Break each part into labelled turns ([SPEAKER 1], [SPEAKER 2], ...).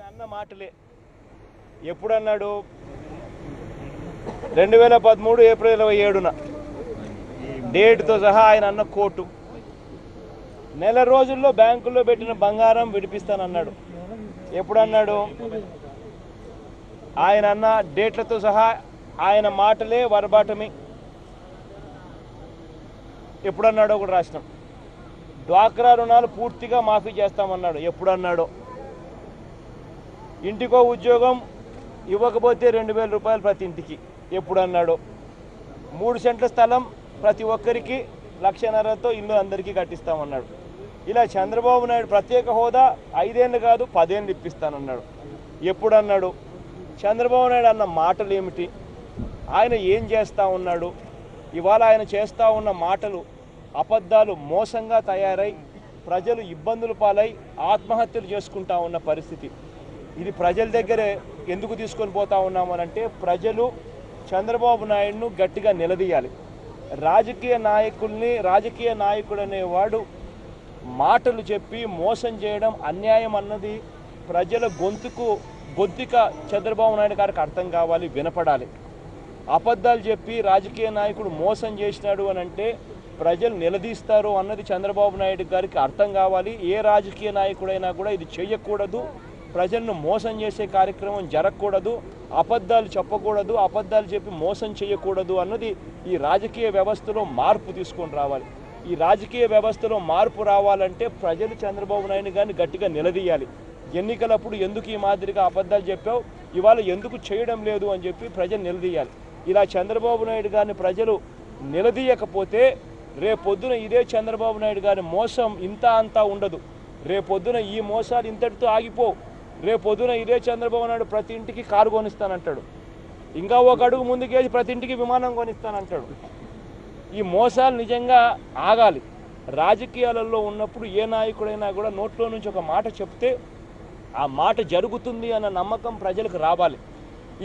[SPEAKER 1] ఆయన అన్న మాటలే ఎప్పుడన్నాడు 2013 ఏప్రిల్ 27న డేట్తో సహా ఆయన అన్న కోర్టు నెల రోజుల్లో బ్యాంకుల్లో పెట్టిన బంగారం విడిపిస్తానన్నాడు. ఎప్పుడన్నాడు? ఆయన అన్న డేట్లతో సహా ఆయన మాటలే వరబాటమి. ఎప్పుడన్నాడో కూడా రాసినాం. డ్వాక్రా రుణాలు పూర్తిగా మాఫీ చేస్తామన్నాడు. ఎప్పుడన్నాడో? ఇంటికో ఉద్యోగం ఇవ్వకపోతే 2000 రూపాయలు ప్రతి ఇంటికి. ఎప్పుడన్నాడో? 3 సెంట్ల స్థలం ప్రతి ఒక్కరికి 1,50,000తో ఇల్లు అందరికీ కట్టిస్తామన్నాడు. ఇలా చంద్రబాబు నాయుడు ప్రత్యేక హోదా 5 ఏళ్ళు కాదు 10 ఏళ్ళు ఇప్పిస్తానన్నాడు. ఎప్పుడన్నాడు? చంద్రబాబు నాయుడు అన్న మాటలు ఏమిటి? ఆయన ఏం చేస్తూ ఉన్నాడు? ఇవాళ ఆయన చేస్తూ ఉన్న మాటలు అబద్ధాలు మోసంగా తయారై ప్రజలు ఇబ్బందుల పాలై ఆత్మహత్యలు చేసుకుంటా ఉన్న పరిస్థితి. ఇది ప్రజల దగ్గరే ఎందుకు తీసుకొని పోతా ఉన్నామనంటే ప్రజలు చంద్రబాబు నాయుడును గట్టిగా నిలదీయాలి. రాజకీయ నాయకుడు అనేవాడు మాటలు చెప్పి మోసం చేయడం అన్యాయం అన్నది ప్రజల గొంతుక చంద్రబాబు నాయుడు గారికి అర్థం కావాలి, వినపడాలి. అబద్ధాలు చెప్పి రాజకీయ నాయకుడు మోసం చేసినాడు అని అంటే ప్రజలు నిలదీస్తారు అన్నది చంద్రబాబు నాయుడు గారికి అర్థం కావాలి. ఏ రాజకీయ నాయకుడైనా కూడా ఇది చేయకూడదు, ప్రజలను మోసం చేసే కార్యక్రమం జరగకూడదు, అబద్ధాలు చెప్పకూడదు, అబద్ధాలు చెప్పి మోసం చేయకూడదు అన్నది ఈ రాజకీయ వ్యవస్థలో మార్పు తీసుకొని రావాలి. ఈ రాజకీయ వ్యవస్థలో మార్పు రావాలంటే ప్రజలు చంద్రబాబు నాయుడు గారిని గట్టిగా నిలదీయాలి. ఎన్నికలప్పుడు ఎందుకు ఈ మాదిరిగా అబద్ధాలు చెప్పావు, ఇవాళ ఎందుకు చేయడం లేదు అని చెప్పి ప్రజలు నిలదీయాలి. ఇలా చంద్రబాబు నాయుడు గారిని ప్రజలు నిలదీయకపోతే రేపొద్దున ఇదే చంద్రబాబు నాయుడు గారి మోసం ఇంత అంతా ఉండదు. రేపొద్దున ఈ మోసాలు ఇంతటితో ఆగిపోవు. రేపొద్దున ఇదే చంద్రబాబు నాయుడు ప్రతి ఇంటికి కారు కొనిస్తానంటాడు, ఇంకా ఒక అడుగు ముందుకేసి ప్రతి ఇంటికి విమానం కొనిస్తానంటాడు. ఈ మోసాలు నిజంగా ఆగాలి. రాజకీయాలలో ఉన్నప్పుడు ఏ నాయకుడైనా కూడా నోట్లో నుంచి ఒక మాట చెప్తే ఆ మాట జరుగుతుంది అన్న నమ్మకం ప్రజలకు రావాలి.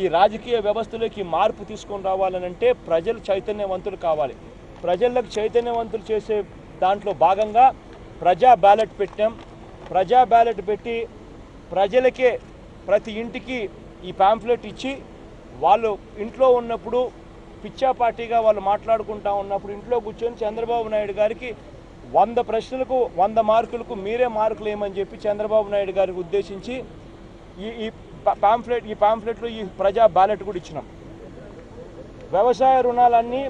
[SPEAKER 1] ఈ రాజకీయ వ్యవస్థలోకి మార్పు తీసుకొని రావాలనంటే ప్రజలు చైతన్యవంతులు కావాలి. ప్రజలకు చైతన్యవంతులు చేసే దాంట్లో భాగంగా ప్రజా బ్యాలెట్ పెట్టాం. ప్రజా బ్యాలెట్ పెట్టి ప్రజలకే ప్రతి ఇంటికి ఈ పాంఫ్లెట్ ఇచ్చి వాళ్ళు ఇంట్లో ఉన్నప్పుడు పిచ్చాపార్టీగా వాళ్ళు మాట్లాడుకుంటా ఉన్నప్పుడు ఇంట్లో కూర్చొని చంద్రబాబు నాయుడు గారికి 100 ప్రశ్నలకు 100 మార్కులకు మీరే మార్కులు ఏమని చెప్పి చంద్రబాబు నాయుడు గారికి ఉద్దేశించి ఈ పాంఫ్లెట్లో ఈ ప్రజా బ్యాలెట్ కూడా ఇచ్చినాం. వ్యవసాయ రుణాలన్నీ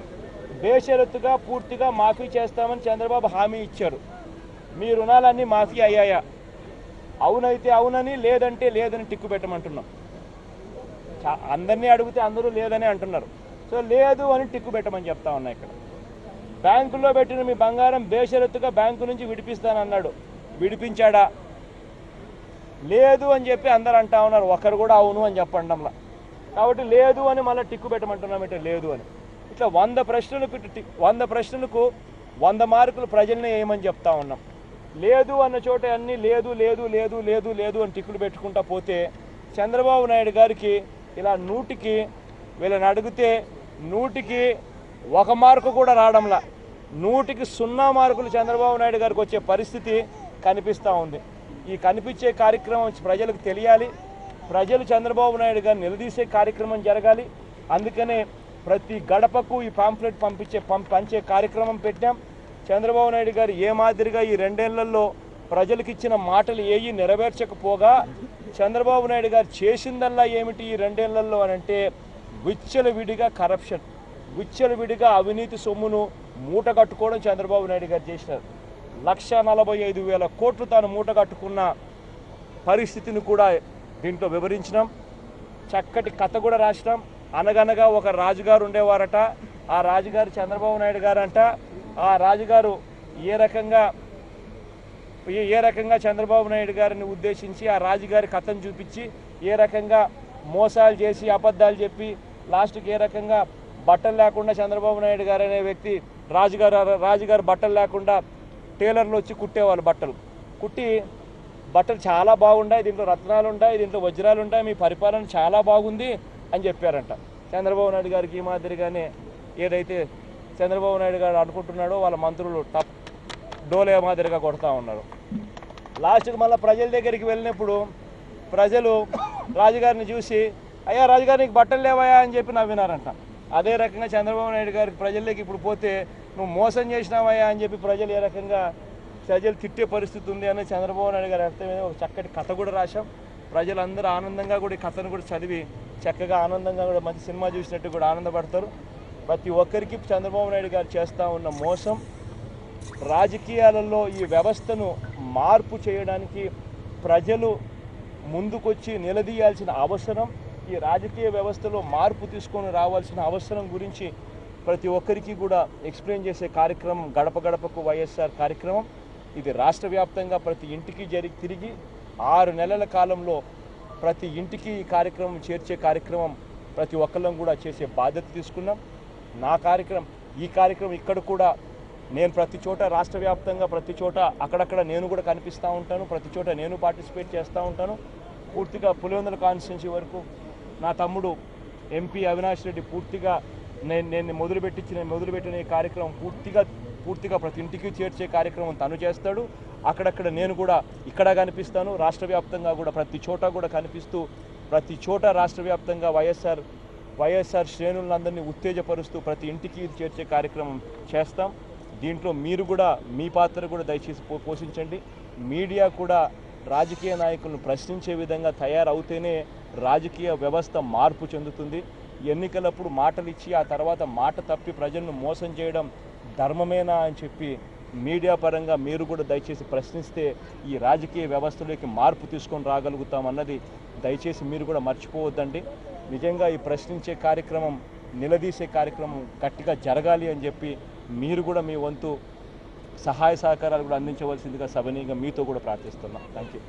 [SPEAKER 1] బేషరతుగా పూర్తిగా మాఫీ చేస్తామని చంద్రబాబు హామీ ఇచ్చారు. మీ రుణాలన్నీ మాఫీ అయ్యాయా? అవునైతే అవునని, లేదంటే లేదని టిక్కు పెట్టమంటున్నాం. అందరినీ అడిగితే అందరూ లేదని అంటున్నారు. సో లేదు అని టిక్కు పెట్టమని చెప్తా ఉన్నా. ఇక్కడ బ్యాంకుల్లో పెట్టిన మీ బంగారం బేషరతుగా బ్యాంకు నుంచి విడిపిస్తానన్నాడు. విడిపించాడా? లేదు అని చెప్పి అందరు అంటా ఉన్నారు. ఒకరు కూడా అవును అని చెప్పండంలా. కాబట్టి లేదు అని మళ్ళీ టిక్కు పెట్టమంటున్నామంటే లేదు అని. ఇట్లా 100 ప్రశ్నలకు 100 మార్కులు ప్రజల్ని వేయమని చెప్తా ఉన్నాం. లేదు అన్న చోట అన్నీ లేదు లేదు లేదు లేదు లేదు అని టిక్కులు పెట్టుకుంటా పోతే చంద్రబాబు నాయుడు గారికి ఇలా వీళ్ళని అడిగితే 100కి 1 మార్కు కూడా రావడంలా, 100కి 0 మార్కులు చంద్రబాబు నాయుడు గారికి వచ్చే పరిస్థితి కనిపిస్తూ ఉంది. ఈ కనిపించే కార్యక్రమం ప్రజలకు తెలియాలి. ప్రజలు చంద్రబాబు నాయుడు గారిని నిలదీసే కార్యక్రమం జరగాలి. అందుకనే ప్రతి గడపకు ఈ పాంఫ్లెట్ పంచే కార్యక్రమం పెట్టాం. చంద్రబాబు నాయుడు గారు ఏ మాదిరిగా ఈ 2 ఏళ్లలో ప్రజలకు ఇచ్చిన మాటలు ఏవి నెరవేర్చకపోగా చంద్రబాబు నాయుడు గారు చేసిందల్లా ఏమిటి ఈ 2 ఏళ్లలో అనంటే విచ్చలవిడిగా కరప్షన్, విచ్చలవిడిగా అవినీతి సొమ్మును మూట కట్టుకోవడం చంద్రబాబు నాయుడు గారు చేసినారు. 1,45,000 కోట్లు తాను మూట కట్టుకున్న పరిస్థితిని కూడా దీంట్లో వివరించినాం. చక్కటి కథ కూడా రాసినాం. అనగనగా ఒక రాజుగారు ఉండేవారట. ఆ రాజుగారు చంద్రబాబు నాయుడు గారు అంట. ఆ రాజుగారు ఏ రకంగా చంద్రబాబు నాయుడు గారిని ఉద్దేశించి ఆ రాజుగారి కథను చూపించి ఏ రకంగా మోసాలు చేసి అబద్ధాలు చెప్పి లాస్ట్కి ఏ రకంగా బట్టలు లేకుండా చంద్రబాబు నాయుడు గారు అనే వ్యక్తి రాజుగారు బట్టలు లేకుండా టైలర్లు వచ్చి కుట్టేవాళ్ళు. బట్టలు చాలా బాగుంటాయి, దీంట్లో రత్నాలు ఉంటాయి, దీంట్లో వజ్రాలు ఉంటాయి, మీ పరిపాలన చాలా బాగుంది అని చెప్పారంట. చంద్రబాబు నాయుడు గారికి ఈ మాదిరిగానే ఏదైతే చంద్రబాబు నాయుడు గారు అనుకుంటున్నాడో వాళ్ళ మంత్రులు డోలే మాదిరిగా కొడతా ఉన్నారు. లాస్ట్కి మళ్ళీ ప్రజల దగ్గరికి వెళ్ళినప్పుడు ప్రజలు రాజుగారిని చూసి అయ్యా రాజుగారు నీకు బట్టలు లేవయా అని చెప్పి నవ్వినారంట. అదే రకంగా చంద్రబాబు నాయుడు గారికి ప్రజల్లోకి ఇప్పుడు పోతే నువ్వు మోసం చేసినావయ్యా అని చెప్పి ప్రజలు ఏ రకంగా ప్రజలు తిట్టే పరిస్థితి ఉంది అని చంద్రబాబు నాయుడు గారి అర్థమైన ఒక చక్కటి కథ కూడా రాశాం. ప్రజలందరూ ఆనందంగా కూడా ఈ కథను కూడా చదివి చక్కగా ఆనందంగా కూడా మంచి సినిమా చూసినట్టు కూడా ఆనందపడతారు. ప్రతి ఒక్కరికి చంద్రబాబు నాయుడు గారు చేస్తూ ఉన్న మోసం, రాజకీయాలలో ఈ వ్యవస్థను మార్పు చేయడానికి ప్రజలు ముందుకొచ్చి నిలదీయాల్సిన అవసరం, ఈ రాజకీయ వ్యవస్థలో మార్పు తీసుకొని రావాల్సిన అవసరం గురించి ప్రతి ఒక్కరికి కూడా ఎక్స్ప్లెయిన్ చేసే కార్యక్రమం గడప గడపకు వైఎస్ఆర్ కార్యక్రమం. ఇది రాష్ట్ర వ్యాప్తంగా ప్రతి ఇంటికి తిరిగి 6 నెలల కాలంలో ప్రతి ఇంటికి ఈ కార్యక్రమం చేర్చే కార్యక్రమం ప్రతి ఒక్కళ్ళం కూడా చేసే బాధ్యత తీసుకున్నాం. ఈ కార్యక్రమం ఇక్కడ కూడా నేను ప్రతి చోట రాష్ట్ర వ్యాప్తంగా ప్రతి చోట అక్కడక్కడ నేను కూడా కనిపిస్తూ ఉంటాను, ప్రతి చోట నేను పార్టిసిపేట్ చేస్తూ ఉంటాను. పూర్తిగా పులివెందుల కాన్స్టిట్యున్సీ వరకు నా తమ్ముడు ఎంపీ అవినాష్ రెడ్డి పూర్తిగా నేను మొదలుపెట్టిన ఈ కార్యక్రమం పూర్తిగా ప్రతి ఇంటికి చేర్చే కార్యక్రమం తను చేస్తాడు. అక్కడక్కడ నేను కూడా ఇక్కడ కనిపిస్తాను, రాష్ట్ర వ్యాప్తంగా కూడా ప్రతి చోట కూడా కనిపిస్తూ ప్రతి చోట రాష్ట్ర వ్యాప్తంగా వైఎస్ఆర్ శ్రేణులందరినీ ఉత్తేజపరుస్తూ ప్రతి ఇంటికి చేర్చే కార్యక్రమం చేస్తాం. దీంట్లో మీరు కూడా మీ పాత్ర కూడా దయచేసి పోషించండి. మీడియా కూడా రాజకీయ నాయకులను ప్రశ్నించే విధంగా తయారవుతేనే రాజకీయ వ్యవస్థ మార్పు చెందుతుంది. ఎన్నికలప్పుడు మాటలు ఇచ్చి ఆ తర్వాత మాట తప్పి ప్రజలను మోసం చేయడం ధర్మమేనా అని చెప్పి మీడియా పరంగా మీరు కూడా దయచేసి ప్రశ్నిస్తే ఈ రాజకీయ వ్యవస్థలోకి మార్పు తీసుకొని రాగలుగుతామన్నది దయచేసి మీరు కూడా మర్చిపోవద్దండి. నిజంగా ఈ ప్రశ్నించే కార్యక్రమం, నిలదీసే కార్యక్రమం గట్టిగా జరగాలి అని చెప్పి మీరు కూడా మీ వంతు సహాయ సహకారాలు కూడా అందించవలసిందిగా సభనీయంగా మీతో కూడా ప్రార్థిస్తున్నాం. Thank you.